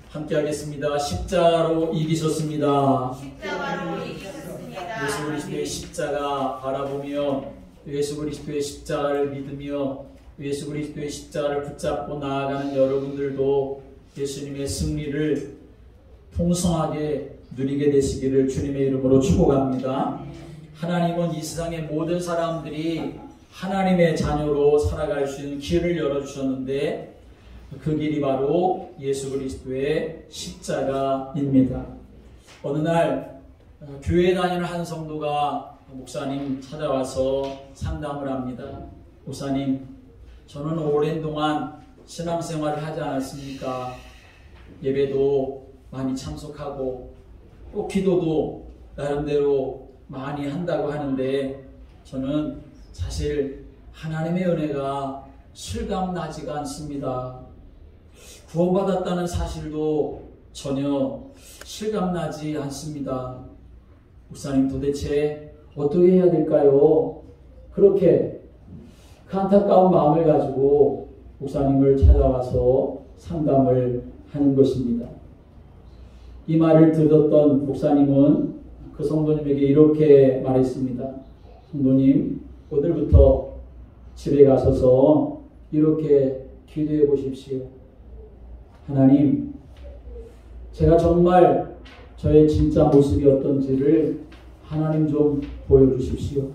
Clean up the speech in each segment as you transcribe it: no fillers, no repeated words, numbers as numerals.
함께 하겠습니다. 십자가로 이기셨습니다. 십자가로 이기셨습니다. 예수 그리스도의 십자가 바라보며 예수 그리스도의 십자가를 믿으며 예수 그리스도의 십자가를 붙잡고 나아가는 여러분들도 예수님의 승리를 풍성하게 누리게 되시기를 주님의 이름으로 축복합니다. 하나님은 이 세상의 모든 사람들이 하나님의 자녀로 살아갈 수 있는 길을 열어주셨는데 그 길이 바로 예수 그리스도의 십자가입니다. 어느 날 교회에 다니는 한 성도가 목사님 찾아와서 상담을 합니다. 목사님, 저는 오랜 동안 신앙생활을 하지 않았습니까? 예배도 많이 참석하고 또 기도도 나름대로 많이 한다고 하는데 저는 사실 하나님의 은혜가 실감나지가 않습니다. 구원받았다는 사실도 전혀 실감나지 않습니다. 목사님, 도대체 어떻게 해야 될까요? 그렇게 그 안타까운 마음을 가지고 목사님을 찾아와서 상담을 하는 것입니다. 이 말을 들었던 목사님은 그 성도님에게 이렇게 말했습니다. 성도님, 오늘부터 집에 가셔서 이렇게 기도해 보십시오. 하나님, 제가 정말 저의 진짜 모습이 어떤지를 하나님 좀 보여주십시오.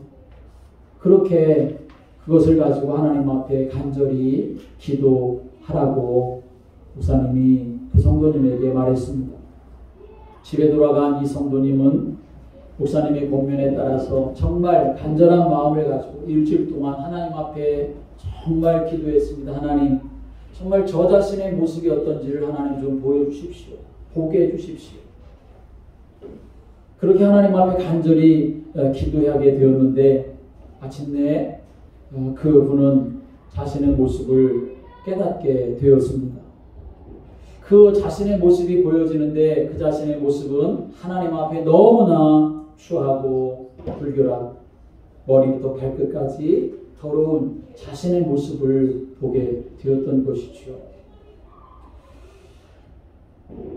그렇게 그것을 가지고 하나님 앞에 간절히 기도하라고 목사님이 그 성도님에게 말했습니다. 집에 돌아간 이 성도님은 목사님의 권면에 따라서 정말 간절한 마음을 가지고 일주일 동안 하나님 앞에 정말 기도했습니다. 하나님, 정말 저 자신의 모습이 어떤지를 하나님 좀 보여주십시오. 보게 해주십시오. 그렇게 하나님 앞에 간절히 기도하게 되었는데 마침내 그분은 자신의 모습을 깨닫게 되었습니다. 그 자신의 모습이 보여지는데 그 자신의 모습은 하나님 앞에 너무나 추하고 불결하고 머리부터 발끝까지 더러운 자신의 모습을 보게 되었던 것이죠.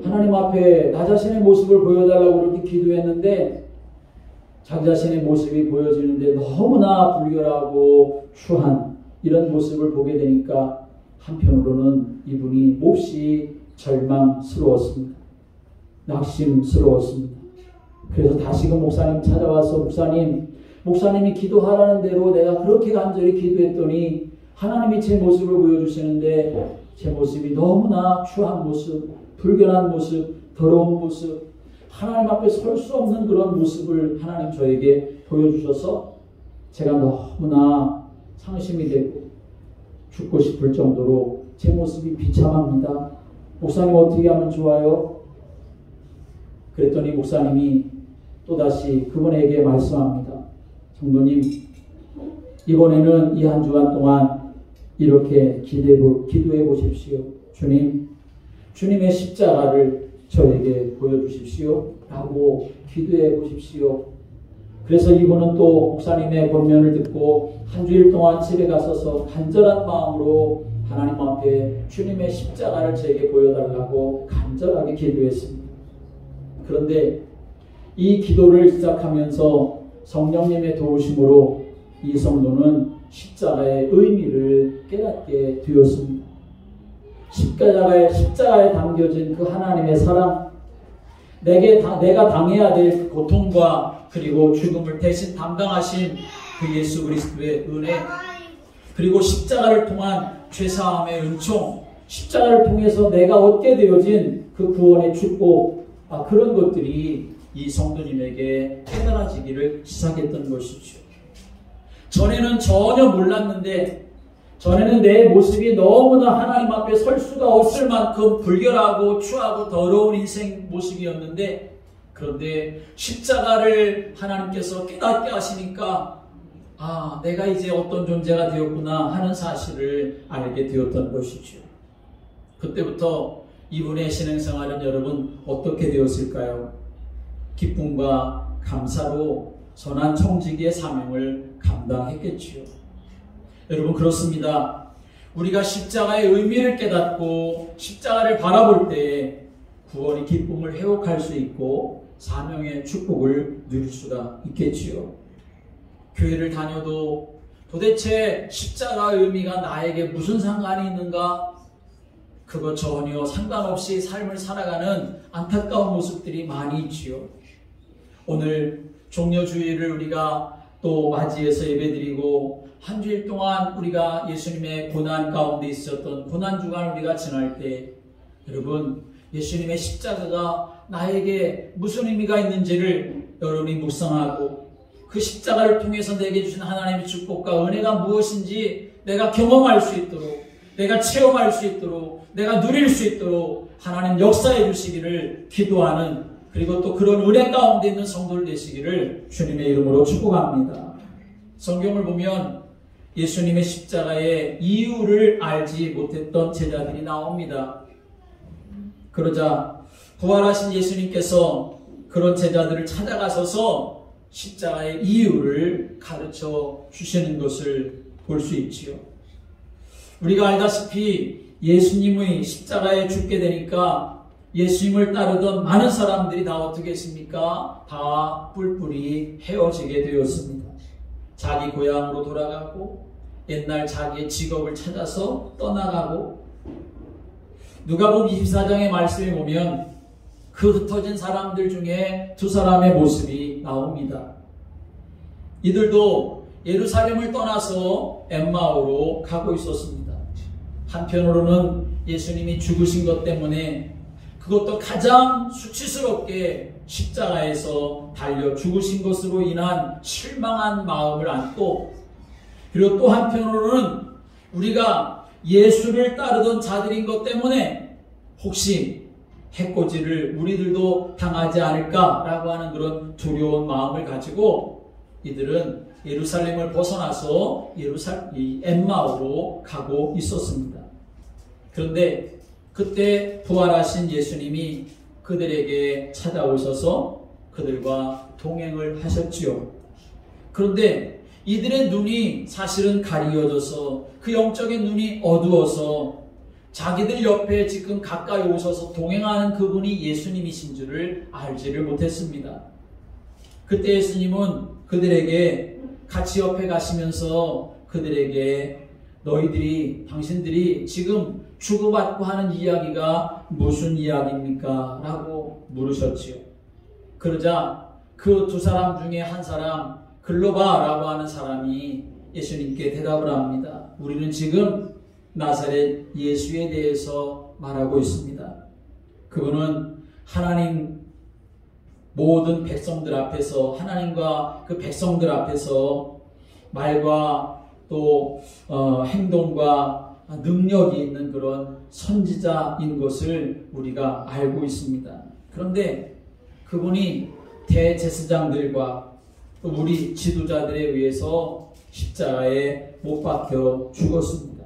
하나님 앞에 나 자신의 모습을 보여달라고 그렇게 기도했는데 자기 자신의 모습이 보여지는데 너무나 불결하고 추한 이런 모습을 보게 되니까 한편으로는 이분이 몹시 절망스러웠습니다. 낙심스러웠습니다. 그래서 다시금 목사님 찾아와서 목사님이 기도하라는 대로 내가 그렇게 간절히 기도했더니 하나님이 제 모습을 보여주시는데 제 모습이 너무나 추한 모습, 불결한 모습, 더러운 모습, 하나님 앞에 설 수 없는 그런 모습을 하나님 저에게 보여주셔서 제가 너무나 상심이 되고 죽고 싶을 정도로 제 모습이 비참합니다. 목사님, 어떻게 하면 좋아요? 그랬더니 목사님이 또다시 그분에게 말씀합니다. 성도님, 이번에는 이 한 주간 동안 이렇게 기도해 보십시오. 주님의 십자가를 저에게 보여주십시오. 라고 기도해 보십시오. 그래서 이분은 또 목사님의 권면을 듣고 한 주일 동안 집에 가서서 간절한 마음으로 하나님 앞에 주님의 십자가를 제게 보여달라고 간절하게 기도했습니다. 그런데 이 기도를 시작하면서 성령님의 도우심으로 이 성도는 십자가의 의미를 깨닫게 되었습니다. 십자가에 담겨진 그 하나님의 사랑, 내가 당해야 될 고통과 그리고 죽음을 대신 담당하신 그 예수 그리스도의 은혜, 그리고 십자가를 통한 죄사함의 은총, 십자가를 통해서 내가 얻게 되어진 그 구원의 축복, 그런 것들이 이 성도님에게 깨달아지기를 시작했던 것이죠. 전에는 전혀 몰랐는데, 전에는 내 모습이 너무나 하나님 앞에 설 수가 없을 만큼 불결하고 추하고 더러운 인생 모습이었는데, 그런데 십자가를 하나님께서 깨닫게 하시니까 내가 이제 어떤 존재가 되었구나 하는 사실을 알게 되었던 것이죠. 그때부터 이분의 신앙생활은 여러분 어떻게 되었을까요? 기쁨과 감사로 선한 청지기의 사명을 감당했겠지요. 여러분, 그렇습니다. 우리가 십자가의 의미를 깨닫고 십자가를 바라볼 때 구원의 기쁨을 회복할 수 있고 사명의 축복을 누릴 수가 있겠지요. 교회를 다녀도 도대체 십자가의 의미가 나에게 무슨 상관이 있는가? 그거 전혀 상관없이 삶을 살아가는 안타까운 모습들이 많이 있지요. 오늘 종려주일을 우리가 또 맞이해서 예배드리고 한 주일 동안 우리가 예수님의 고난 가운데 있었던 고난주간을 우리가 지날 때 여러분 예수님의 십자가가 나에게 무슨 의미가 있는지를 여러분이 묵상하고 그 십자가를 통해서 내게 주신 하나님의 축복과 은혜가 무엇인지 내가 경험할 수 있도록 내가 체험할 수 있도록 내가 누릴 수 있도록 하나님 역사해 주시기를 기도하는 그리고 또 그런 은혜 가운데 있는 성도들 되시기를 주님의 이름으로 축복합니다. 성경을 보면 예수님의 십자가의 이유를 알지 못했던 제자들이 나옵니다. 그러자 부활하신 예수님께서 그런 제자들을 찾아가셔서 십자가의 이유를 가르쳐 주시는 것을 볼 수 있지요. 우리가 알다시피 예수님의 십자가에 죽게 되니까 예수님을 따르던 많은 사람들이 다 어떻게 했습니까? 다 뿔뿔이 헤어지게 되었습니다. 자기 고향으로 돌아가고 옛날 자기의 직업을 찾아서 떠나가고 누가복음 24장의 말씀에 보면 그 흩어진 사람들 중에 두 사람의 모습이 나옵니다. 이들도 예루살렘을 떠나서 엠마오로 가고 있었습니다. 한편으로는 예수님이 죽으신 것 때문에 그것도 가장 수치스럽게 십자가에서 달려 죽으신 것으로 인한 실망한 마음을 안고 그리고 또 한편으로는 우리가 예수를 따르던 자들인 것 때문에 혹시 해코지를 우리들도 당하지 않을까라고 하는 그런 두려운 마음을 가지고 이들은 예루살렘을 벗어나서 엠마오로 가고 있었습니다. 그런데 그때 부활하신 예수님이 그들에게 찾아오셔서 그들과 동행을 하셨지요. 그런데 이들의 눈이 사실은 가리워져서 그 영적인 눈이 어두워서 자기들 옆에 지금 가까이 오셔서 동행하는 그분이 예수님이신 줄을 알지를 못했습니다. 그때 예수님은 그들에게 같이 옆에 가시면서 그들에게 당신들이 지금 주고받고 하는 이야기가 무슨 이야기입니까? 라고 물으셨지요. 그러자 그 두 사람 중에 한 사람 글로바 라고 하는 사람이 예수님께 대답을 합니다. 우리는 지금 나사렛 예수에 대해서 말하고 있습니다. 그분은 하나님 모든 백성들 앞에서 하나님과 그 백성들 앞에서 말과 또 행동과 능력이 있는 그런 선지자인 것을 우리가 알고 있습니다. 그런데 그분이 대제사장들과 또 우리 지도자들에 의해서 십자가에 못 박혀 죽었습니다.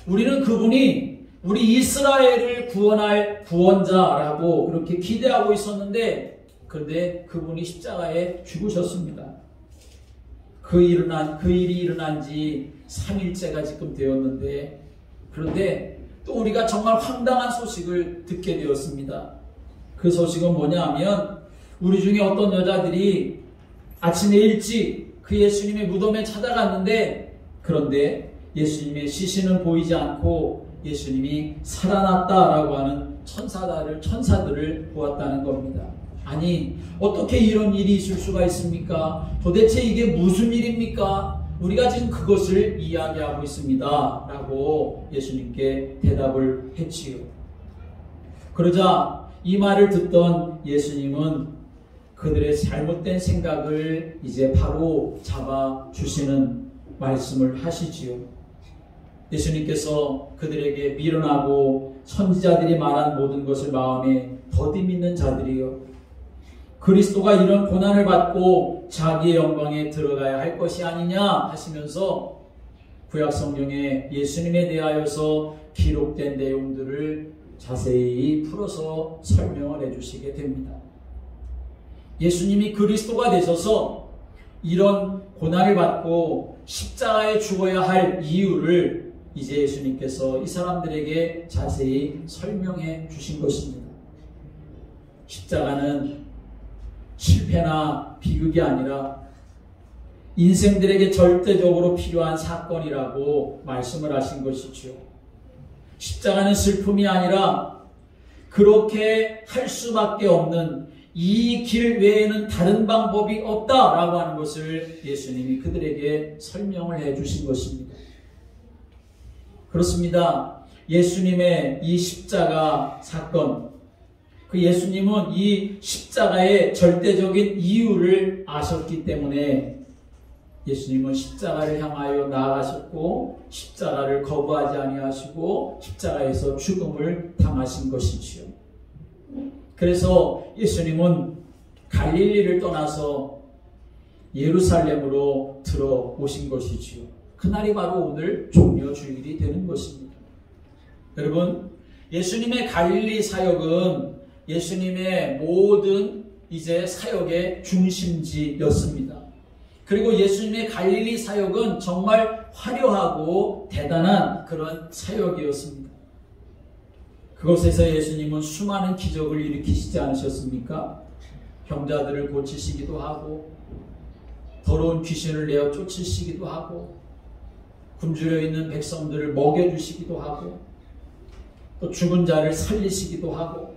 우리는 그분이 우리 이스라엘을 구원할 구원자라고 그렇게 기대하고 있었는데 그런데 그분이 십자가에 죽으셨습니다. 그 일이 일어난 지 3일째가 지금 되었는데 그런데 또 우리가 정말 황당한 소식을 듣게 되었습니다. 그 소식은 뭐냐 하면 우리 중에 어떤 여자들이 아침에 일찍 그 예수님의 무덤에 찾아갔는데 그런데 예수님의 시신은 보이지 않고 예수님이 살아났다라고 하는 천사들을 보았다는 겁니다. 아니 어떻게 이런 일이 있을 수가 있습니까? 도대체 이게 무슨 일입니까? 우리가 지금 그것을 이야기하고 있습니다 라고 예수님께 대답을 했지요. 그러자 이 말을 듣던 예수님은 그들의 잘못된 생각을 이제 바로 잡아주시는 말씀을 하시지요. 예수님께서 그들에게 미련하고 선지자들이 말한 모든 것을 마음에 더디 믿는 자들이요, 그리스도가 이런 고난을 받고 자기의 영광에 들어가야 할 것이 아니냐 하시면서 구약성경에 예수님에 대하여서 기록된 내용들을 자세히 풀어서 설명을 해주시게 됩니다. 예수님이 그리스도가 되셔서 이런 고난을 받고 십자가에 죽어야 할 이유를 이제 예수님께서 이 사람들에게 자세히 설명해 주신 것입니다. 십자가는 실패나 비극이 아니라 인생들에게 절대적으로 필요한 사건이라고 말씀을 하신 것이죠. 십자가는 슬픔이 아니라 그렇게 할 수밖에 없는 이 길 외에는 다른 방법이 없다라고 하는 것을 예수님이 그들에게 설명을 해 주신 것입니다. 그렇습니다. 예수님의 이 십자가 사건, 그 예수님은 이 십자가의 절대적인 이유를 아셨기 때문에 예수님은 십자가를 향하여 나아가셨고 십자가를 거부하지 아니하시고 십자가에서 죽음을 당하신 것이지요. 그래서 예수님은 갈릴리를 떠나서 예루살렘으로 들어오신 것이지요. 그날이 바로 오늘 종려주일이 되는 것입니다. 여러분, 예수님의 갈릴리 사역은 예수님의 모든 이제 사역의 중심지였습니다. 그리고 예수님의 갈릴리 사역은 정말 화려하고 대단한 그런 사역이었습니다. 그곳에서 예수님은 수많은 기적을 일으키시지 않으셨습니까? 병자들을 고치시기도 하고 더러운 귀신을 내어 쫓으시기도 하고 굶주려 있는 백성들을 먹여주시기도 하고 또 죽은 자를 살리시기도 하고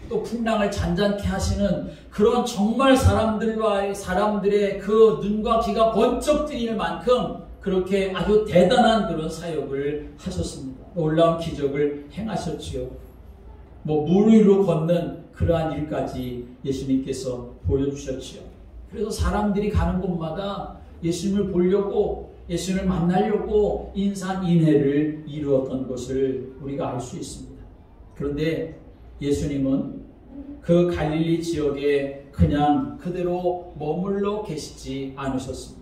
또 풍랑을 잔잔케 하시는 그런 정말 사람들의 그 눈과 귀가 번쩍 뜨일 만큼 그렇게 아주 대단한 그런 사역을 하셨습니다. 놀라운 기적을 행하셨지요. 물 위로 걷는 그러한 일까지 예수님께서 보여주셨지요. 그래서 사람들이 가는 곳마다 예수님을 보려고 예수님을 만나려고 인산인해를 이루었던 것을 우리가 알 수 있습니다. 그런데 예수님은 그 갈릴리 지역에 그냥 그대로 머물러 계시지 않으셨습니다.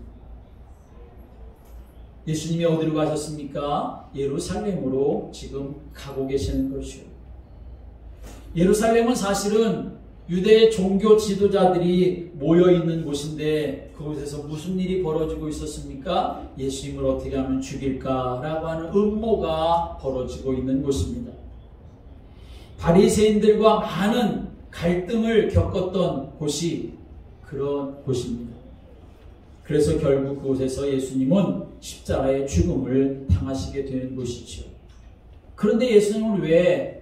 예수님이 어디로 가셨습니까? 예루살렘으로 지금 가고 계시는 것이요. 예루살렘은 사실은 유대의 종교 지도자들이 모여있는 곳인데 그곳에서 무슨 일이 벌어지고 있었습니까? 예수님을 어떻게 하면 죽일까라고 하는 음모가 벌어지고 있는 곳입니다. 바리새인들과 많은 갈등을 겪었던 곳이 그런 곳입니다. 그래서 결국 그곳에서 예수님은 십자가의 죽음을 당하시게 되는 것이죠. 그런데 예수님은 왜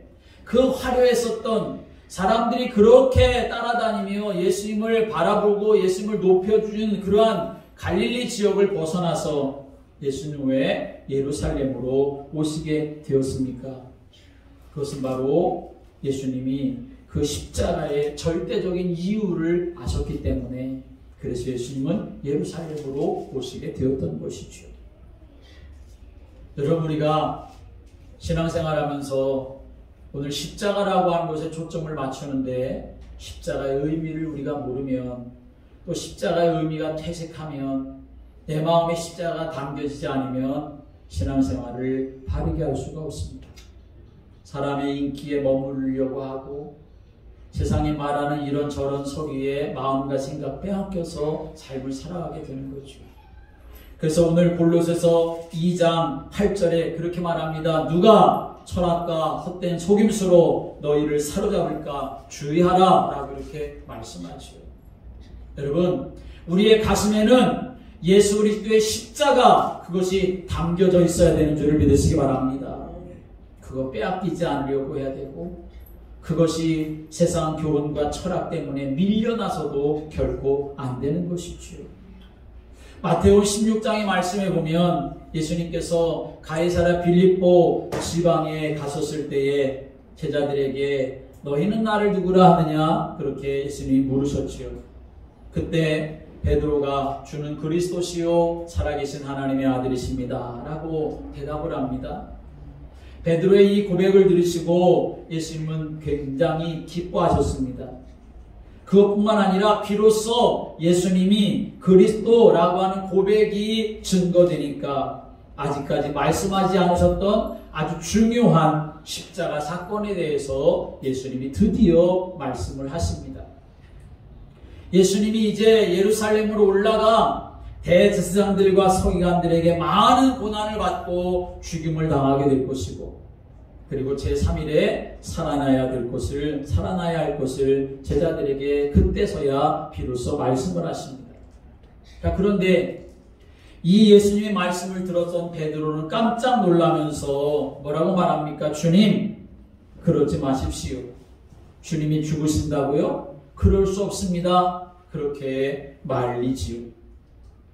그 화려했었던 사람들이 그렇게 따라다니며 예수님을 바라보고 예수님을 높여주는 그러한 갈릴리 지역을 벗어나서 예수님 왜 예루살렘으로 오시게 되었습니까? 그것은 바로 예수님이 그 십자가의 절대적인 이유를 아셨기 때문에 그래서 예수님은 예루살렘으로 오시게 되었던 것이죠. 여러분, 우리가 신앙생활하면서 오늘 십자가라고 하는 것에 초점을 맞추는데 십자가의 의미를 우리가 모르면 또 십자가의 의미가 퇴색하면 내 마음에 십자가가 담겨지지 않으면 신앙생활을 바르게 할 수가 없습니다. 사람의 인기에 머무르려고 하고 세상이 말하는 이런저런 소리에 마음과 생각 빼앗겨서 삶을 살아가게 되는 거죠. 그래서 오늘 골로새서 2장 8절에 그렇게 말합니다. 누가 철학과 헛된 속임수로 너희를 사로잡을까 주의하라 라고 이렇게 말씀하죠. 여러분, 우리의 가슴에는 예수 그리스도의 십자가 그것이 담겨져 있어야 되는 줄을 믿으시기 바랍니다. 그거 빼앗기지 않으려고 해야 되고 그것이 세상 교훈과 철학 때문에 밀려나서도 결코 안 되는 것이죠. 마태복음 16장의 말씀에 보면 예수님께서 가이사랴 빌립보 지방에 갔었을 때에 제자들에게 너희는 나를 누구라 하느냐 그렇게 예수님이 물으셨지요. 그때 베드로가 주는 그리스도시요 살아계신 하나님의 아들이십니다 라고 대답을 합니다. 베드로의 이 고백을 들으시고 예수님은 굉장히 기뻐하셨습니다. 그것뿐만 아니라 비로소 예수님이 그리스도라고 하는 고백이 증거되니까 아직까지 말씀하지 않으셨던 아주 중요한 십자가 사건에 대해서 예수님이 드디어 말씀을 하십니다. 예수님이 이제 예루살렘으로 올라가 대제사장들과 서기관들에게 많은 고난을 받고 죽임을 당하게 될 것이고, 그리고 제3일에 살아나야 할 것을 제자들에게 그때서야 비로소 말씀을 하십니다. 자, 그런데 이 예수님의 말씀을 들었던 베드로는 깜짝 놀라면서 뭐라고 말합니까? 주님, 그러지 마십시오. 주님이 죽으신다고요? 그럴 수 없습니다. 그렇게 말리지요.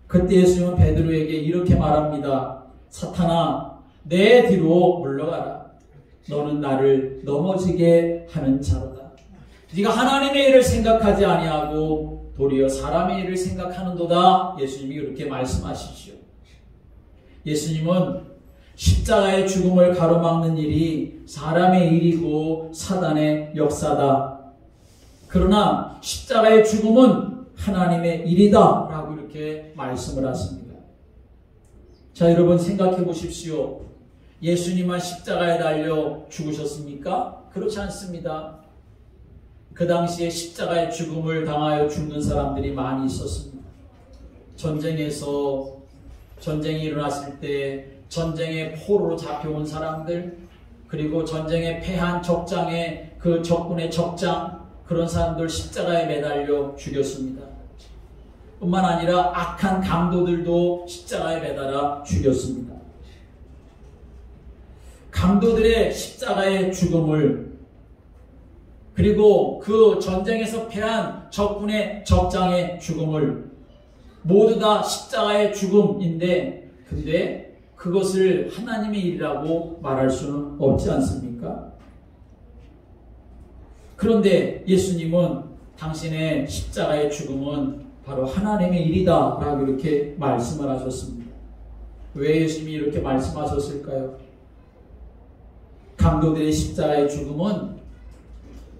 그때 예수님은 베드로에게 이렇게 말합니다. 사탄아, 내 뒤로 물러가라. 너는 나를 넘어지게 하는 자로다. 네가 하나님의 일을 생각하지 아니하고 도리어 사람의 일을 생각하는도다. 예수님이 그렇게 말씀하시죠. 예수님은 십자가의 죽음을 가로막는 일이 사람의 일이고 사단의 역사다. 그러나 십자가의 죽음은 하나님의 일이다 라고 이렇게 말씀을 하십니다. 자, 여러분 생각해 보십시오. 예수님만 십자가에 달려 죽으셨습니까? 그렇지 않습니다. 그 당시에 십자가의 죽음을 당하여 죽는 사람들이 많이 있었습니다. 전쟁이 일어났을 때 전쟁의 포로로 잡혀온 사람들, 그리고 전쟁에 패한 적장의 그 적군의 적장, 그런 사람들 십자가에 매달려 죽였습니다. 뿐만 아니라 악한 강도들도 십자가에 매달아 죽였습니다. 강도들의 십자가의 죽음을, 그리고 그 전쟁에서 패한 적군의 적장의 죽음을 모두 다 십자가의 죽음인데, 근데 그것을 하나님의 일이라고 말할 수는 없지 않습니까? 그런데 예수님은 당신의 십자가의 죽음은 바로 하나님의 일이다 라고 이렇게 말씀을 하셨습니다. 왜 예수님이 이렇게 말씀하셨을까요? 강도들의 십자가의 죽음은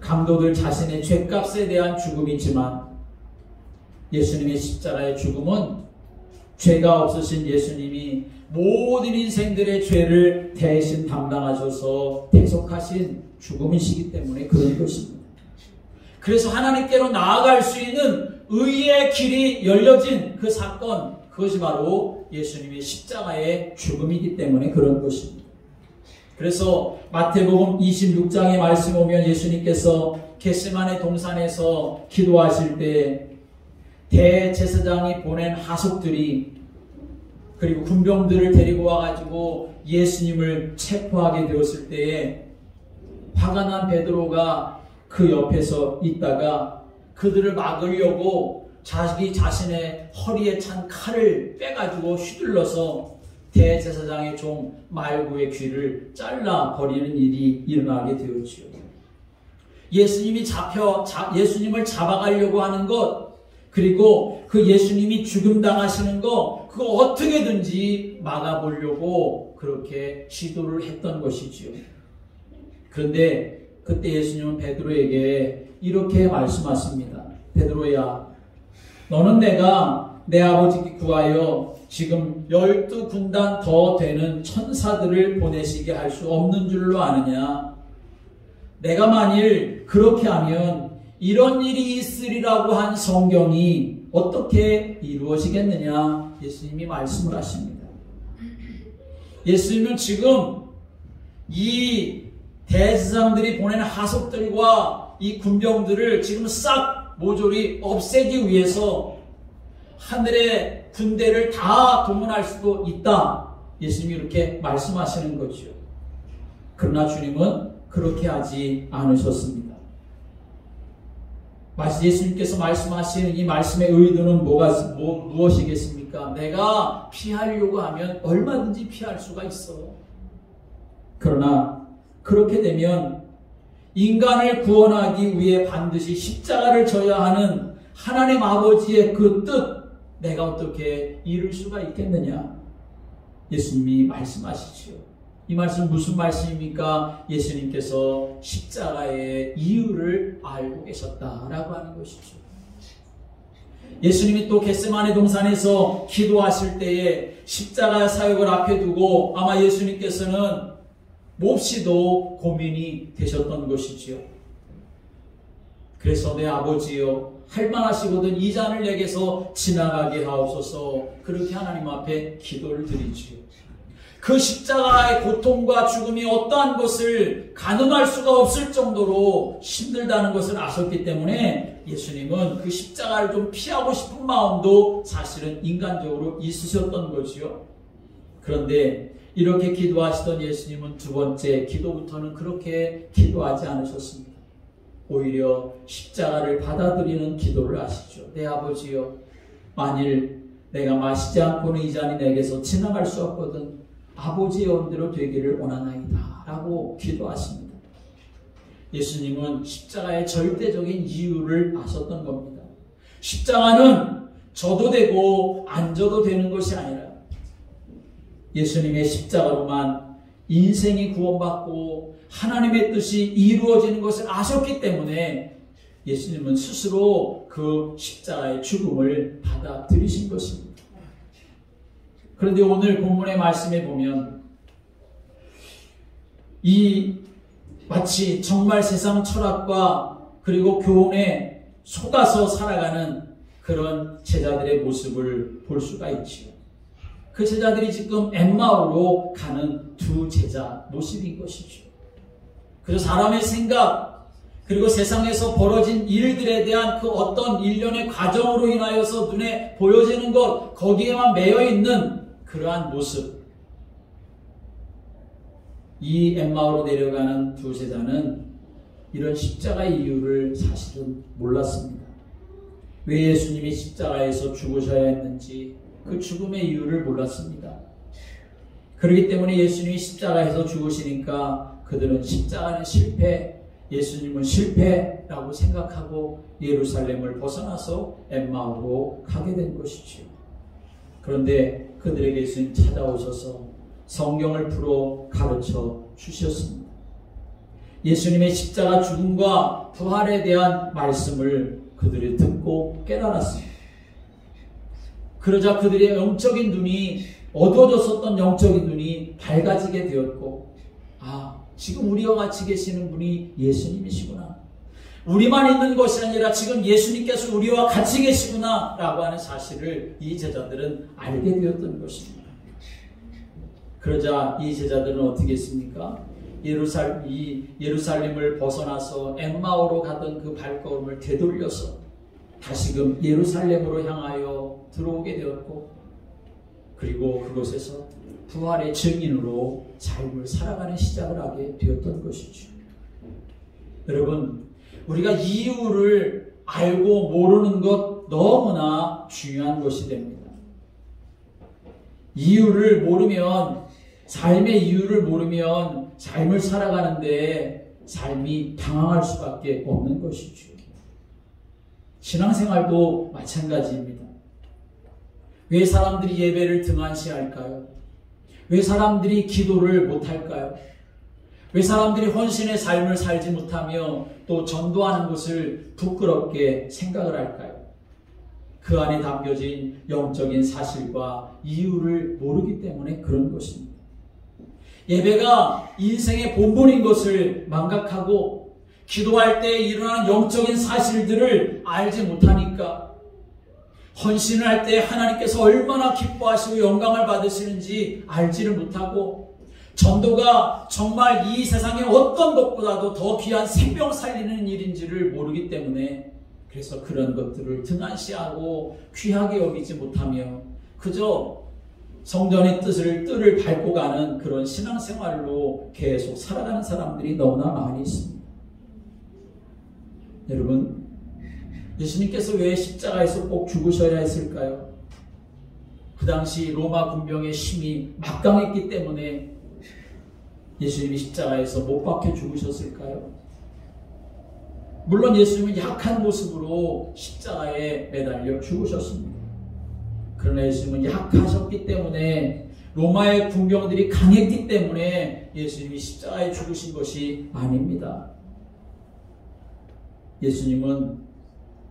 강도들 자신의 죄값에 대한 죽음이지만, 예수님의 십자가의 죽음은 죄가 없으신 예수님이 모든 인생들의 죄를 대신 담당하셔서 대속하신 죽음이시기 때문에 그런 것입니다. 그래서 하나님께로 나아갈 수 있는 의의 길이 열려진 그 사건, 그것이 바로 예수님의 십자가의 죽음이기 때문에 그런 것입니다. 그래서 마태복음 26장의 말씀 오면 예수님께서 겟세마네 동산에서 기도하실 때 대제사장이 보낸 하속들이, 그리고 군병들을 데리고 와가지고 예수님을 체포하게 되었을 때에 화가 난 베드로가 그 옆에서 있다가 그들을 막으려고 자기 자신의 허리에 찬 칼을 빼가지고 휘둘러서 대제사장의 종 말구의 귀를 잘라버리는 일이 일어나게 되었지요. 예수님을 잡아가려고 하는 것, 그리고 그 예수님이 죽음 당하시는 거, 그거 어떻게든지 막아보려고 그렇게 시도를 했던 것이지요. 그런데 그때 예수님은 베드로에게 이렇게 말씀하십니다. 베드로야, 너는 내가 내 아버지께 구하여 지금 12군단 더 되는 천사들을 보내시게 할 수 없는 줄로 아느냐? 내가 만일 그렇게 하면 이런 일이 있으리라고 한 성경이 어떻게 이루어지겠느냐? 예수님이 말씀을 하십니다. 예수님은 지금 이 대제사장들이 보낸 하속들과 이 군병들을 지금 싹 모조리 없애기 위해서 하늘의 군대를 다 동원할 수도 있다. 예수님이 이렇게 말씀하시는 거죠. 그러나 주님은 그렇게 하지 않으셨습니다. 예수님께서 말씀하시는 이 말씀의 의도는 무엇이겠습니까? 내가 피하려고 하면 얼마든지 피할 수가 있어. 그러나 그렇게 되면 인간을 구원하기 위해 반드시 십자가를 져야 하는 하나님 아버지의 그 뜻, 내가 어떻게 이룰 수가 있겠느냐? 예수님이 말씀하시지요. 이 말씀 무슨 말씀입니까? 예수님께서 십자가의 이유를 알고 계셨다라고 하는 것이죠. 예수님이 또 겟세마네 동산에서 기도하실 때에 십자가 사역을 앞에 두고 아마 예수님께서는 몹시도 고민이 되셨던 것이지요. 그래서 내 아버지여, 할만하시거든 이 잔을 내게서 지나가게 하옵소서. 그렇게 하나님 앞에 기도를 드리지요. 그 십자가의 고통과 죽음이 어떠한 것을 가늠할 수가 없을 정도로 힘들다는 것을 아셨기 때문에 예수님은 그 십자가를 좀 피하고 싶은 마음도 사실은 인간적으로 있으셨던 거지요. 그런데 이렇게 기도하시던 예수님은 두 번째 기도부터는 그렇게 기도하지 않으셨습니다. 오히려 십자가를 받아들이는 기도를 하시죠. 내 아버지여, 만일 내가 마시지 않고는 이 잔이 내게서 지나갈 수 없거든 아버지의 원대로 되기를 원하나이다 라고 기도하십니다. 예수님은 십자가의 절대적인 이유를 아셨던 겁니다. 십자가는 져도 되고 안 져도 되는 것이 아니라 예수님의 십자가로만 인생이 구원받고 하나님의 뜻이 이루어지는 것을 아셨기 때문에 예수님은 스스로 그 십자가의 죽음을 받아들이신 것입니다. 그런데 오늘 본문의 말씀에 보면 이 마치 정말 세상 철학과 그리고 교훈에 속아서 살아가는 그런 제자들의 모습을 볼 수가 있지요. 그 제자들이 지금 엠마오로 가는 두 제자 모습인 것이죠. 그래서 사람의 생각 그리고 세상에서 벌어진 일들에 대한 그 어떤 일련의 과정으로 인하여서 눈에 보여지는 것 거기에만 매여 있는 그러한 모습. 이 엠마오로 내려가는 두 제자는 이런 십자가의 이유를 사실은 몰랐습니다. 왜 예수님이 십자가에서 죽으셔야 했는지 그 죽음의 이유를 몰랐습니다. 그렇기 때문에 예수님이 십자가에서 죽으시니까 그들은 십자가는 실패, 예수님은 실패라고 생각하고 예루살렘을 벗어나서 엠마오로 가게 된 것이지요. 그런데 그들에게 예수님 찾아오셔서 성경을 풀어 가르쳐 주셨습니다. 예수님의 십자가 죽음과 부활에 대한 말씀을 그들이 듣고 깨달았습니다. 그러자 그들의 영적인 눈이 어두워졌었던 영적인 눈이 밝아지게 되었고, 지금 우리와 같이 계시는 분이 예수님이시구나. 우리만 있는 것이 아니라 지금 예수님께서 우리와 같이 계시구나 라고 하는 사실을 이 제자들은 알게 되었던 것입니다. 그러자 이 제자들은 어떻게 했습니까? 예루살렘을 벗어나서 엠마오로 가던 그 발걸음을 되돌려서 다시금 예루살렘으로 향하여 들어오게 되었고, 그리고 그곳에서 부활의 증인으로 삶을 살아가는 시작을 하게 되었던 것이죠. 여러분, 우리가 이유를 알고 모르는 것 너무나 중요한 것이 됩니다. 이유를 모르면, 삶의 이유를 모르면 삶을 살아가는데 삶이 방황할 수밖에 없는 것이죠. 신앙생활도 마찬가지입니다. 왜 사람들이 예배를 등한시할까요? 왜 사람들이 기도를 못할까요? 왜 사람들이 헌신의 삶을 살지 못하며 또 전도하는 것을 부끄럽게 생각을 할까요? 그 안에 담겨진 영적인 사실과 이유를 모르기 때문에 그런 것입니다. 예배가 인생의 본분인 것을 망각하고 기도할 때 일어나는 영적인 사실들을 알지 못하니까, 헌신을 할 때 하나님께서 얼마나 기뻐하시고 영광을 받으시는지 알지를 못하고, 전도가 정말 이 세상의 어떤 것보다도 더 귀한 생명 살리는 일인지를 모르기 때문에, 그래서 그런 것들을 등한시하고 귀하게 여기지 못하며 그저 성전의 뜰을 밟고 가는 그런 신앙생활로 계속 살아가는 사람들이 너무나 많이 있습니다. 여러분, 예수님께서 왜 십자가에서 꼭 죽으셔야 했을까요? 그 당시 로마 군병의 힘이 막강했기 때문에 예수님이 십자가에서 못 박혀 죽으셨을까요? 물론 예수님은 약한 모습으로 십자가에 매달려 죽으셨습니다. 그러나 예수님은 약하셨기 때문에, 로마의 군병들이 강했기 때문에 예수님이 십자가에 죽으신 것이 아닙니다. 예수님은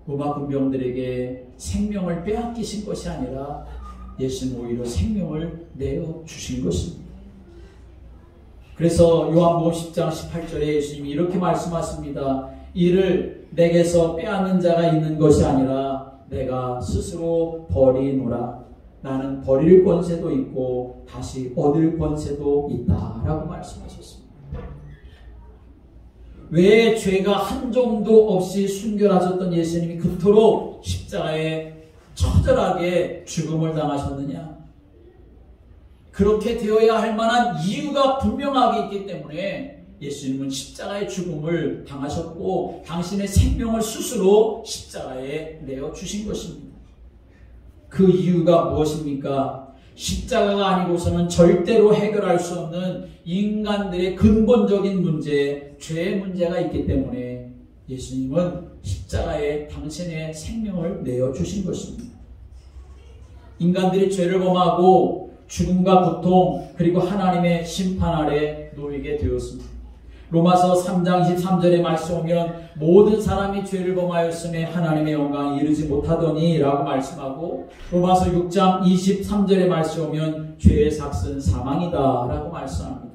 로마 군병들에게 생명을 빼앗기신 것이 아니라 예수님은 오히려 생명을 내어주신 것입니다. 그래서 요한복음 10장 18절에 예수님이 이렇게 말씀하십니다. 이를 내게서 빼앗는 자가 있는 것이 아니라 내가 스스로 버리노라. 나는 버릴 권세도 있고 다시 얻을 권세도 있다 라고 말씀하셨습니다. 왜 죄가 한 점도 없이 순결하셨던 예수님이 그토록 십자가에 처절하게 죽음을 당하셨느냐? 그렇게 되어야 할 만한 이유가 분명하게 있기 때문에 예수님은 십자가의 죽음을 당하셨고 당신의 생명을 스스로 십자가에 내어주신 것입니다. 그 이유가 무엇입니까? 십자가가 아니고서는 절대로 해결할 수 없는 인간들의 근본적인 문제, 죄의 문제가 있기 때문에 예수님은 십자가에 당신의 생명을 내어주신 것입니다. 인간들이 죄를 범하고 죽음과 고통 그리고 하나님의 심판 아래 놓이게 되었습니다. 로마서 3장 23절의 말씀 오면 모든 사람이 죄를 범하였음에 하나님의 영광에 이르지 못하더니 라고 말씀하고 로마서 6장 23절의 말씀 오면 죄의 삭은 사망이다 라고 말씀합니다.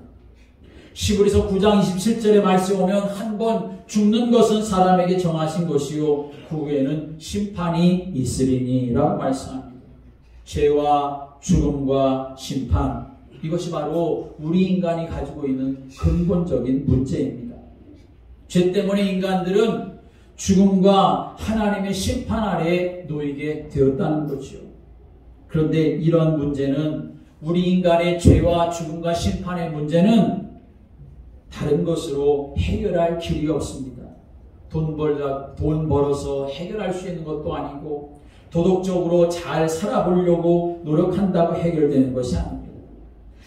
시브리서 9장 27절의 말씀 오면 한 번 죽는 것은 사람에게 정하신 것이요 그 후에는 심판이 있으리니 라고 말씀합니다. 죄와 죽음과 심판, 이것이 바로 우리 인간이 가지고 있는 근본적인 문제입니다. 죄 때문에 인간들은 죽음과 하나님의 심판 아래에 놓이게 되었다는 거죠. 그런데 이런 문제는 우리 인간의 죄와 죽음과 심판의 문제는 다른 것으로 해결할 길이 없습니다. 돈 벌어서 해결할 수 있는 것도 아니고 도덕적으로 잘 살아보려고 노력한다고 해결되는 것이 아닙니다.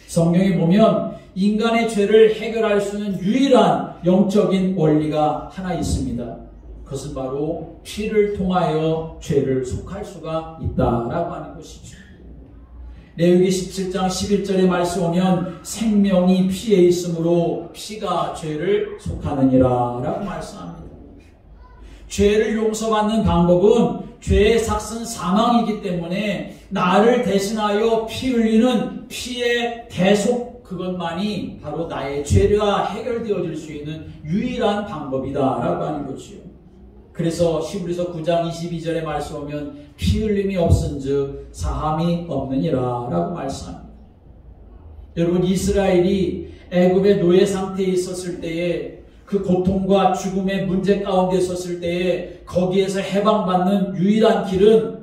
성경에 보면 인간의 죄를 해결할 수 있는 유일한 영적인 원리가 하나 있습니다. 그것은 바로 피를 통하여 죄를 속할 수가 있다라고 하는 것이죠. 레위기 17장 11절의 말씀 오면 생명이 피에 있으므로 피가 죄를 속하느니라 라고 말씀합니다. 죄를 용서받는 방법은 죄의 삭은 사망이기 때문에 나를 대신하여 피 흘리는 피의 대속, 그것만이 바로 나의 죄가 해결되어질 수 있는 유일한 방법이다 라고 하는 것이요. 그래서 시브리서 9장 22절의 말씀 오면 피 흘림이 없은즉 사함이 없느니라 라고 말씀합니다. 여러분, 이스라엘이 애굽의 노예 상태에 있었을 때에 그 고통과 죽음의 문제 가운데 있었을 때에 거기에서 해방받는 유일한 길은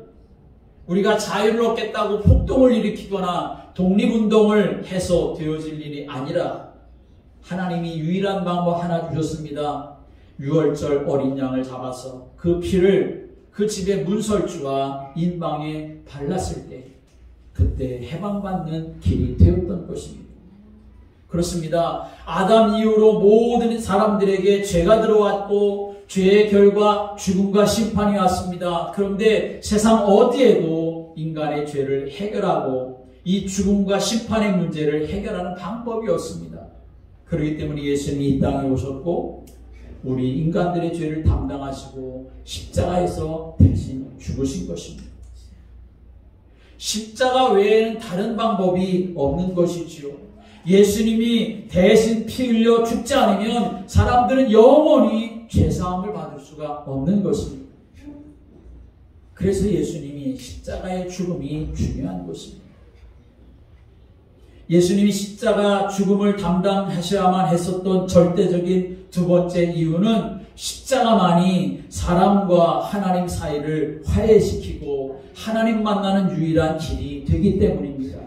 우리가 자유를 얻겠다고 폭동을 일으키거나 독립운동을 해서 되어질 일이 아니라 하나님이 유일한 방법 하나 주셨습니다. 유월절 어린 양을 잡아서 그 피를 그 집의 문설주와 인방에 발랐을 때 그때 해방받는 길이 되었던 것입니다. 그렇습니다. 아담 이후로 모든 사람들에게 죄가 들어왔고 죄의 결과 죽음과 심판이 왔습니다. 그런데 세상 어디에도 인간의 죄를 해결하고 이 죽음과 심판의 문제를 해결하는 방법이 없습니다. 그렇기 때문에 예수님이 이 땅에 오셨고 우리 인간들의 죄를 담당하시고 십자가에서 대신 죽으신 것입니다. 십자가 외에는 다른 방법이 없는 것이지요. 예수님이 대신 피 흘려 죽지 않으면 사람들은 영원히 죄사함을 받을 수가 없는 것입니다. 그래서 예수님이 십자가의 죽음이 중요한 것입니다. 예수님이 십자가 죽음을 담당하셔야만 했었던 절대적인 두 번째 이유는 십자가만이 사람과 하나님 사이를 화해시키고 하나님 만나는 유일한 길이 되기 때문입니다.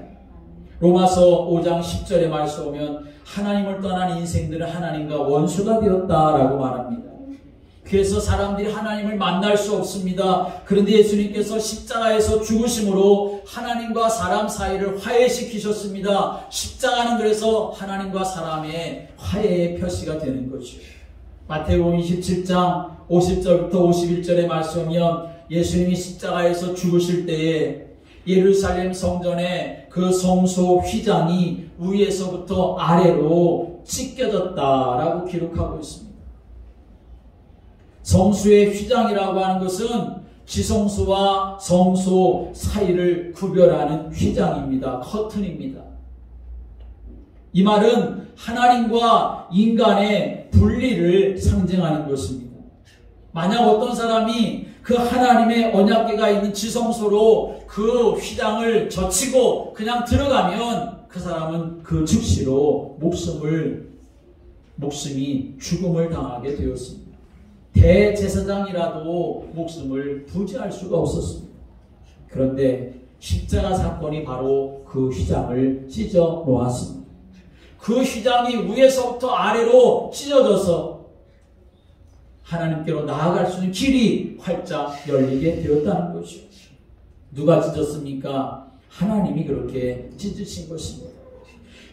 로마서 5장 10절의 말씀 오면 하나님을 떠난 인생들은 하나님과 원수가 되었다라고 말합니다. 그래서 사람들이 하나님을 만날 수 없습니다. 그런데 예수님께서 십자가에서 죽으심으로 하나님과 사람 사이를 화해시키셨습니다. 십자가는 그래서 하나님과 사람의 화해의 표시가 되는 거죠. 마태복음 27장 50절부터 51절의 말씀 오면 예수님이 십자가에서 죽으실 때에 예루살렘 성전에 그 성소 휘장이 위에서부터 아래로 찢겨졌다라고 기록하고 있습니다. 성수의 휘장이라고 하는 것은 지성소와 성소 사이를 구별하는 휘장입니다. 커튼입니다. 이 말은 하나님과 인간의 분리를 상징하는 것입니다. 만약 어떤 사람이 그 하나님의 언약궤가 있는 지성소로 그 휘장을 젖히고 그냥 들어가면 그 사람은 그 즉시로 목숨이 죽음을 당하게 되었습니다. 대제사장이라도 목숨을 부지할 수가 없었습니다. 그런데 십자가 사건이 바로 그 휘장을 찢어 놓았습니다. 그 휘장이 위에서부터 아래로 찢어져서 하나님께로 나아갈 수 있는 길이 활짝 열리게 되었다는 것이죠. 누가 찢었습니까? 하나님이 그렇게 찢으신 것입니다.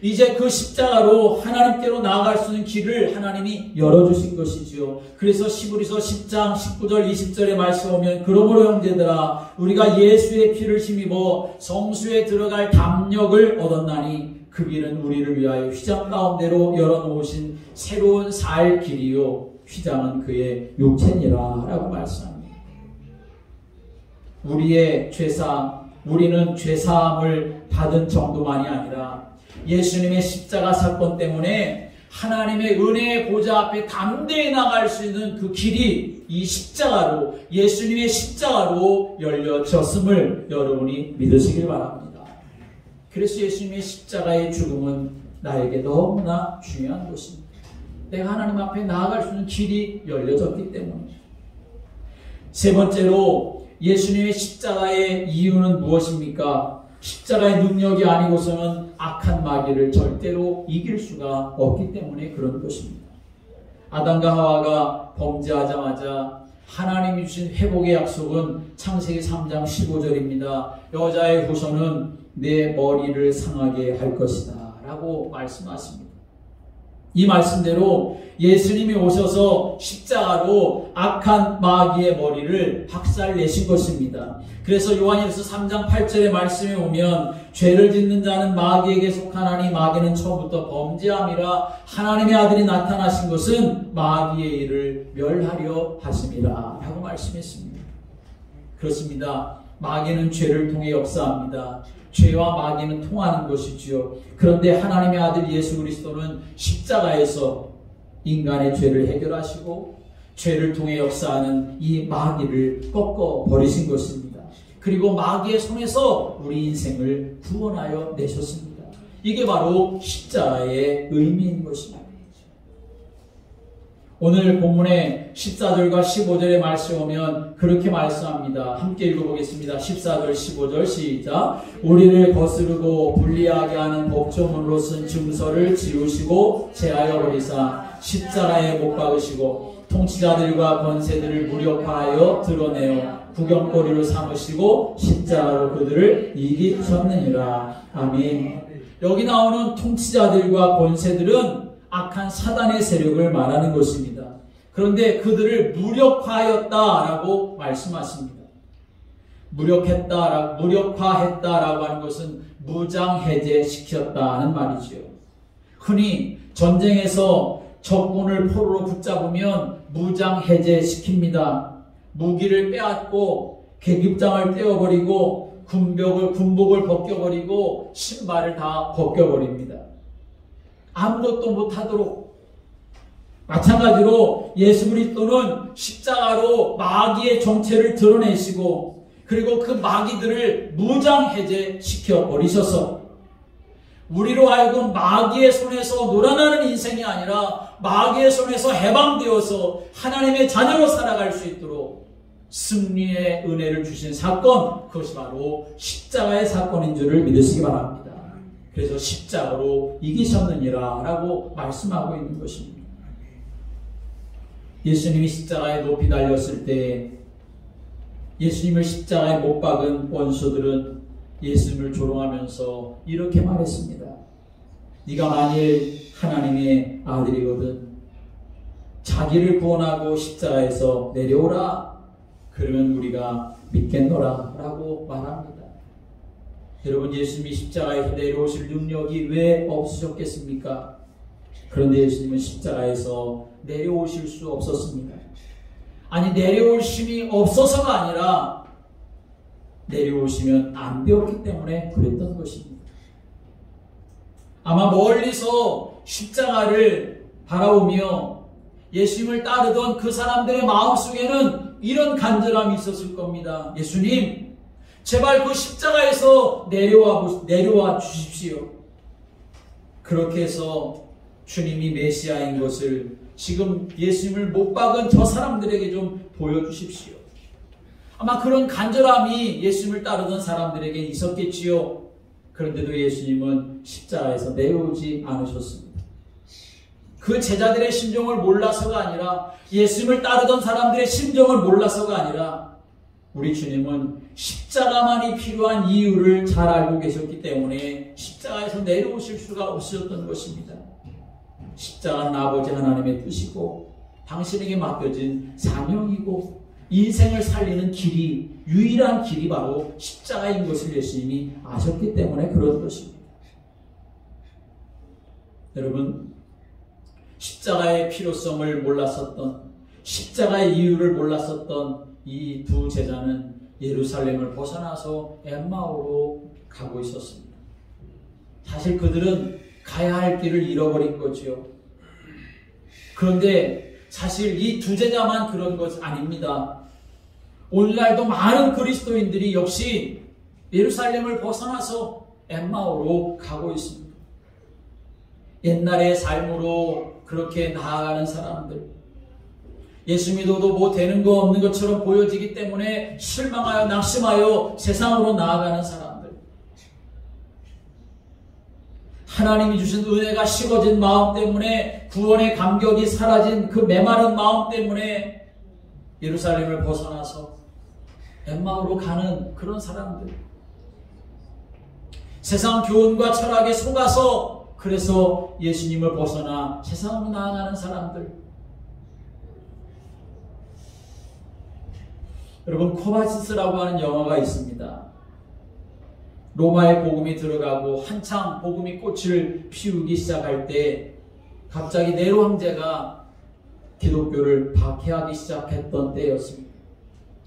이제 그 십자가로 하나님께로 나아갈 수 있는 길을 하나님이 열어주신 것이지요. 그래서 히브리서 10장 19절 20절의 말씀 오면 그러므로 형제들아 우리가 예수의 피를 힘입어 성수에 들어갈 담력을 얻었나니 그 길은 우리를 위하여 휘장 가운데로 열어놓으신 새로운 살 길이요 휘장은 그의 육체니라 라고 말씀합니다. 우리는 죄사함을 받은 정도만이 아니라 예수님의 십자가 사건 때문에 하나님의 은혜의 보좌 앞에 담대히 나갈 수 있는 그 길이 이 십자가로, 예수님의 십자가로 열려졌음을 여러분이 믿으시길 바랍니다. 그래서 예수님의 십자가의 죽음은 나에게 너무나 중요한 것입니다. 내가 하나님 앞에 나아갈 수 있는 길이 열려졌기 때문입니다. 세 번째로 예수님의 십자가의 이유는 무엇입니까? 십자가의 능력이 아니고서는 악한 마귀를 절대로 이길 수가 없기 때문에 그런 것입니다. 아담과 하와가 범죄하자마자 하나님이 주신 회복의 약속은 창세기 3장 15절입니다. 여자의 후손은 내 머리를 상하게 할 것이다 라고 말씀하십니다. 이 말씀대로 예수님이 오셔서 십자가로 악한 마귀의 머리를 박살내신 것입니다. 그래서 요한일서 3장 8절의 말씀에 오면 죄를 짓는 자는 마귀에게 속하나니 마귀는 처음부터 범죄함이라 하나님의 아들이 나타나신 것은 마귀의 일을 멸하려 하심이라 라고 말씀했습니다. 그렇습니다. 마귀는 죄를 통해 역사합니다. 죄와 마귀는 통하는 것이지요. 그런데 하나님의 아들 예수 그리스도는 십자가에서 인간의 죄를 해결하시고 죄를 통해 역사하는 이 마귀를 꺾어 버리신 것입니다. 그리고 마귀의 손에서 우리 인생을 구원하여 내셨습니다. 이게 바로 십자가의 의미인 것입니다. 오늘 본문의 14절과 15절의 말씀 오면 그렇게 말씀합니다. 함께 읽어보겠습니다. 14절 15절 시작. 우리를 거스르고 불리하게 하는 법조문으로 쓴 증서를 지우시고 제하여 버리사 십자가에 못 박으시고 통치자들과 권세들을 무력화하여 드러내어 구경거리로 삼으시고 십자가로 그들을 이기셨느니라. 아멘. 여기 나오는 통치자들과 권세들은 악한 사단의 세력을 말하는 것입니다. 그런데 그들을 무력화하였다라고 말씀하십니다. 무력화했다라고 하는 것은 무장해제시켰다는 말이지요. 흔히 전쟁에서 적군을 포로로 붙잡으면 무장해제시킵니다. 무기를 빼앗고 계급장을 떼어버리고 군복을 벗겨버리고 신발을 다 벗겨버립니다. 아무것도 못하도록. 마찬가지로 예수 그리스도는 십자가로 마귀의 정체를 드러내시고 그리고 그 마귀들을 무장해제시켜 버리셔서 우리로 하여금 마귀의 손에서 놀아나는 인생이 아니라 마귀의 손에서 해방되어서 하나님의 자녀로 살아갈 수 있도록 승리의 은혜를 주신 사건, 그것이 바로 십자가의 사건인 줄을 믿으시기 바랍니다. 그래서 십자가로 이기셨느니라 라고 말씀하고 있는 것입니다. 예수님이 십자가에 높이 달렸을 때 예수님을 십자가에 못 박은 원수들은 예수님을 조롱하면서 이렇게 말했습니다. 네가 만일 하나님의 아들이거든 자기를 구원하고 십자가에서 내려오라. 그러면 우리가 믿겠노라 라고 말합니다. 여러분, 예수님이 십자가에서 내려오실 능력이 왜 없으셨겠습니까? 그런데 예수님은 십자가에서 내려오실 수 없었습니다. 아니, 내려올 힘이 없어서가 아니라 내려오시면 안 되었기 때문에 그랬던 것입니다. 아마 멀리서 십자가를 바라보며 예수님을 따르던 그 사람들의 마음속에는 이런 간절함이 있었을 겁니다. 예수님, 제발 그 십자가에서 내려와 주십시오. 그렇게 해서 주님이 메시아인 것을 지금 예수님을 못 박은 저 사람들에게 좀 보여주십시오. 아마 그런 간절함이 예수님을 따르던 사람들에게 있었겠지요. 그런데도 예수님은 십자가에서 내려오지 않으셨습니다. 그 제자들의 심정을 몰라서가 아니라, 예수님을 따르던 사람들의 심정을 몰라서가 아니라, 우리 주님은 십자가만이 필요한 이유를 잘 알고 계셨기 때문에 십자가에서 내려오실 수가 없으셨던 것입니다. 십자가는 아버지 하나님의 뜻이고 당신에게 맡겨진 사명이고 인생을 살리는 길이, 유일한 길이 바로 십자가인 것을 예수님이 아셨기 때문에 그런 것입니다. 여러분, 십자가의 필요성을 몰랐었던, 십자가의 이유를 몰랐었던 이 두 제자는 예루살렘을 벗어나서 엠마오로 가고 있었습니다. 사실 그들은 가야 할 길을 잃어버린 거지요. 그런데 사실 이 두 제자만 그런 것 아닙니다. 오늘날도 많은 그리스도인들이 역시 예루살렘을 벗어나서 엠마오로 가고 있습니다. 옛날의 삶으로 그렇게 나아가는 사람들, 예수 믿어도 뭐 되는 거 없는 것처럼 보여지기 때문에 실망하여 낙심하여 세상으로 나아가는 사람들, 하나님이 주신 은혜가 식어진 마음 때문에, 구원의 감격이 사라진 그 메마른 마음 때문에 예루살렘을 벗어나서 엠마오로 가는 그런 사람들, 세상 교훈과 철학에 속아서 그래서 예수님을 벗어나 세상으로 나아가는 사람들. 여러분, 코바시스라고 하는 영화가 있습니다. 로마의 복음이 들어가고 한창 복음이 꽃을 피우기 시작할 때 갑자기 네로 황제가 기독교를 박해하기 시작했던 때였습니다.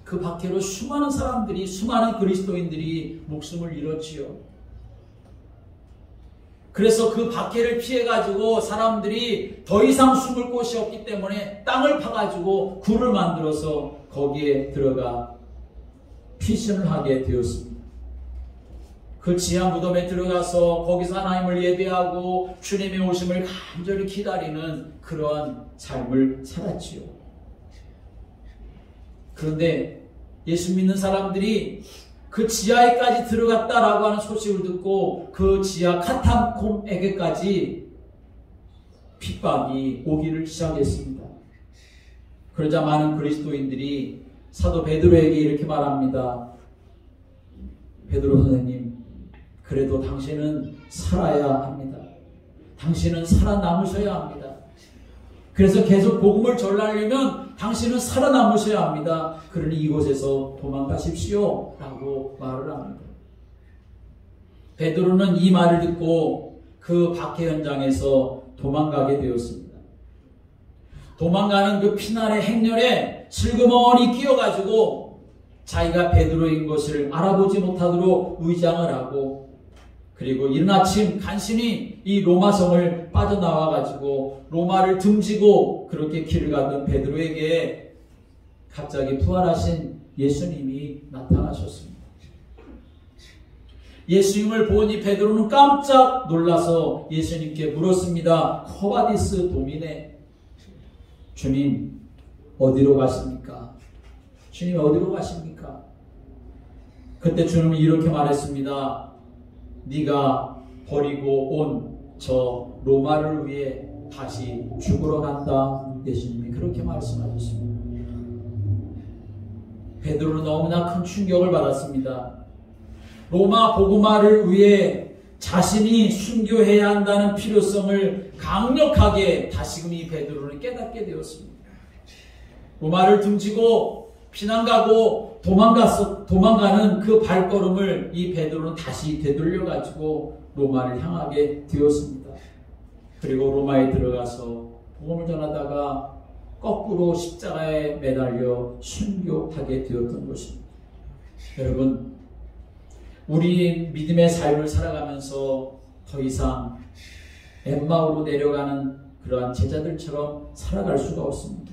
그 박해로 수많은 사람들이, 수많은 그리스도인들이 목숨을 잃었지요. 그래서 그 박해를 피해가지고 사람들이 더 이상 숨을 곳이 없기 때문에 땅을 파가지고 굴을 만들어서 거기에 들어가 피신을 하게 되었습니다. 그 지하 무덤에 들어가서 거기서 하나님을 예배하고 주님의 오심을 간절히 기다리는 그러한 삶을 살았지요. 그런데 예수 믿는 사람들이 그 지하에까지 들어갔다라고 하는 소식을 듣고 그 지하 카타콤에게까지 핍박이 오기를 시작했습니다. 그러자 많은 그리스도인들이 사도 베드로에게 이렇게 말합니다. 베드로 선생님, 그래도 당신은 살아야 합니다. 당신은 살아남으셔야 합니다. 그래서 계속 복음을 전하려면 당신은 살아남으셔야 합니다. 그러니 이곳에서 도망가십시오 라고 말을 합니다. 베드로는 이 말을 듣고 그 박해 현장에서 도망가게 되었습니다. 도망가는 그 피난의 행렬에 슬그머니 끼어가지고 자기가 베드로인 것을 알아보지 못하도록 의장을 하고, 그리고 이른 아침 간신히 이 로마성을 빠져나와가지고 로마를 등지고 그렇게 길을 가던 베드로에게 갑자기 부활하신 예수님이 나타나셨습니다. 예수님을 보니 베드로는 깜짝 놀라서 예수님께 물었습니다. 코바디스 도미네, 주님 어디로 가십니까? 주님 어디로 가십니까? 그때 주님이 이렇게 말했습니다. 네가 버리고 온 저 로마를 위해 다시 죽으러 간다. 예수님이 그렇게 말씀하셨습니다. 베드로는 너무나 큰 충격을 받았습니다. 로마 복음화를 위해 자신이 순교해야 한다는 필요성을 강력하게 다시금 이 베드로는 깨닫게 되었습니다. 로마를 등지고 피난가고 도망가는 그 발걸음을 이 베드로는 다시 되돌려가지고 로마를 향하게 되었습니다. 그리고 로마에 들어가서 복음을 전하다가 거꾸로 십자가에 매달려 순교하게 되었던 것입니다. 여러분, 우리 믿음의 삶을 살아가면서 더 이상 엠마오로 내려가는 그러한 제자들처럼 살아갈 수가 없습니다.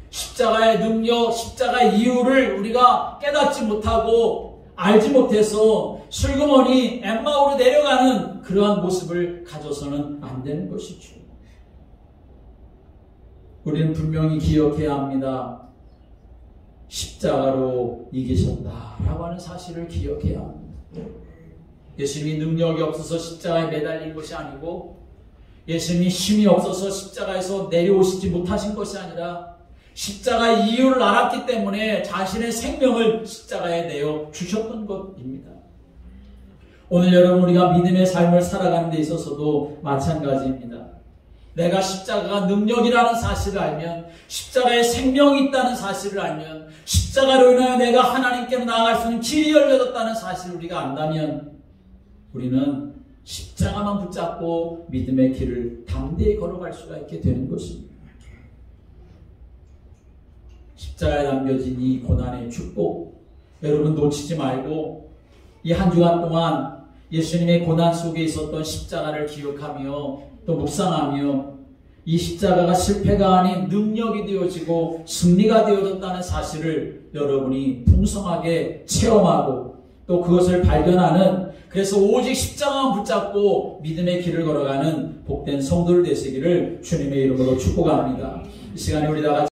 십자가의 능력, 십자가의 이유를 우리가 깨닫지 못하고 알지 못해서 슬그머니 엠마오로 내려가는 그러한 모습을 가져서는 안 되는 것이죠. 우리는 분명히 기억해야 합니다. 십자가로 이기셨다라고 하는 사실을 기억해야 합니다. 예수님이 능력이 없어서 십자가에 매달린 것이 아니고 예수님이 힘이 없어서 십자가에서 내려오시지 못하신 것이 아니라 십자가의 이유를 알았기 때문에 자신의 생명을 십자가에 내어 주셨던 것입니다. 오늘 여러분 우리가 믿음의 삶을 살아가는 데 있어서도 마찬가지입니다. 내가 십자가가 능력이라는 사실을 알면, 십자가에 생명이 있다는 사실을 알면, 십자가로 인하여 내가 하나님께로 나아갈 수 있는 길이 열려졌다는 사실을 우리가 안다면 우리는 십자가만 붙잡고 믿음의 길을 담대히 걸어갈 수가 있게 되는 것입니다. 십자가에 남겨진 이 고난의 축복, 여러분 놓치지 말고 이 한 주간 동안 예수님의 고난 속에 있었던 십자가를 기억하며 또 묵상하며 이 십자가가 실패가 아닌 능력이 되어지고 승리가 되어졌다는 사실을 여러분이 풍성하게 체험하고 또 그것을 발견하는, 그래서 오직 십자가만 붙잡고 믿음의 길을 걸어가는 복된 성도들 되시기를 주님의 이름으로 축복합니다. 이 시간에 우리 다 같이